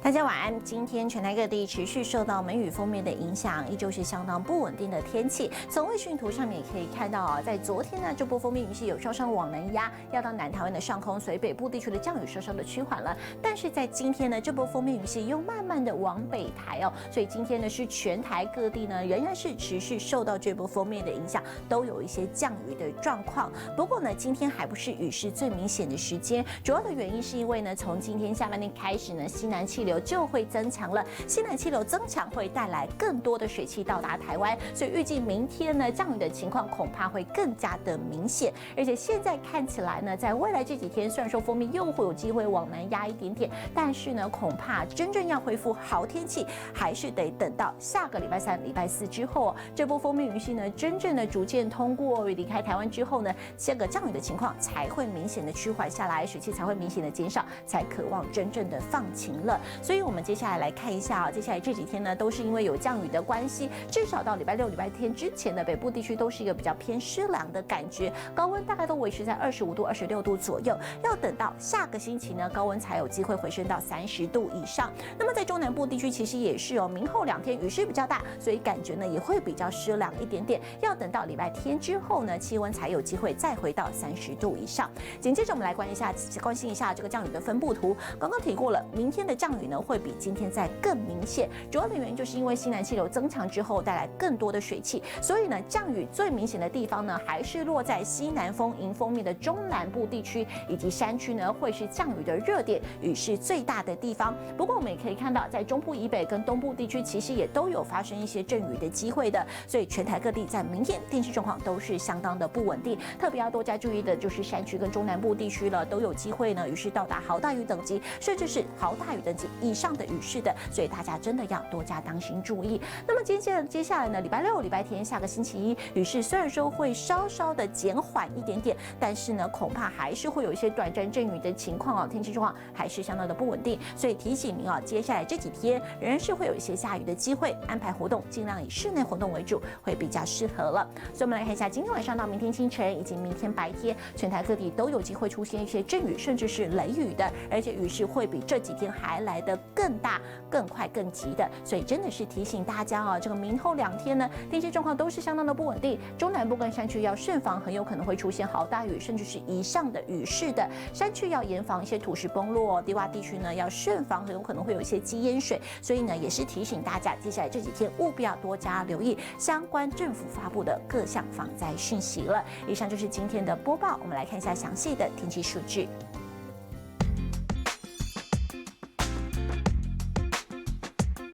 大家晚安。今天全台各地持续受到梅雨锋面的影响，依旧是相当不稳定的天气。从卫星图上面也可以看到啊，在昨天呢，这波锋面云系有稍稍往南压，要到南台湾的上空，所以北部地区的降雨稍稍的趋缓了。但是在今天呢，这波锋面云系又慢慢的往北抬哦，所以今天呢是全台各地呢仍然是持续受到这波锋面的影响，都有一些降雨的状况。不过呢，今天还不是雨势最明显的时间，主要的原因是因为呢，从今天下半天开始呢，西南气流就会增强了，西南气流增强会带来更多的水汽到达台湾，所以预计明天呢降雨的情况恐怕会更加的明显。而且现在看起来呢，在未来这几天，虽然说锋面又会有机会往南压一点点，但是呢，恐怕真正要恢复好天气，还是得等到下个礼拜三、礼拜四之后哦。这波锋面云系呢，真正的逐渐通过离开台湾之后呢，这个降雨的情况才会明显的趋缓下来，水汽才会明显的减少，才渴望真正的放晴了。所以我们接下来看一下啊，接下来这几天呢，都是因为有降雨的关系，至少到礼拜六、礼拜天之前的北部地区都是一个比较偏湿凉的感觉，高温大概都维持在25度、26度左右。要等到下个星期呢，高温才有机会回升到30度以上。那么在中南部地区其实也是哦，明后2天雨势比较大，所以感觉呢也会比较湿凉一点点。要等到礼拜天之后呢，气温才有机会再回到30度以上。紧接着我们来关心一下这个降雨的分布图。刚刚提过了，明天的降雨呢会比今天再更明显，主要的原因就是因为西南气流增强之后带来更多的水汽，所以呢降雨最明显的地方呢还是落在西南风迎风面的中南部地区以及山区呢，会是降雨的热点，雨势最大的地方。不过我们也可以看到，在中部以北跟东部地区其实也都有发生一些阵雨的机会的，所以全台各地在明天天气状况都是相当的不稳定，特别要多加注意的就是山区跟中南部地区了，都有机会呢雨势到达豪大雨等级，甚至是豪大雨等级以上的雨势的，所以大家真的要多加当心注意。那么接下来呢，礼拜六、礼拜天，下个星期一，雨势虽然说会稍稍的减缓一点点，但是呢，恐怕还是会有一些短暂阵雨的情况啊，天气状况还是相当的不稳定，所以提醒您啊，接下来这几天仍然是会有一些下雨的机会，安排活动尽量以室内活动为主，会比较适合了。所以我们来看一下今天晚上到明天清晨以及明天白天，全台各地都有机会出现一些阵雨，甚至是雷雨的，而且雨势会比这几天还来得更大、更快、更急的，所以真的是提醒大家啊，这个明后2天呢，天气状况都是相当的不稳定，中南部跟山区要慎防，很有可能会出现豪大雨，甚至是以上的雨势的。山区要严防一些土石崩落，低洼地区呢要慎防，很有可能会有一些积淹水。所以呢，也是提醒大家，接下来这几天务必要多加留意相关政府发布的各项防灾讯息了。以上就是今天的播报，我们来看一下详细的天气数据。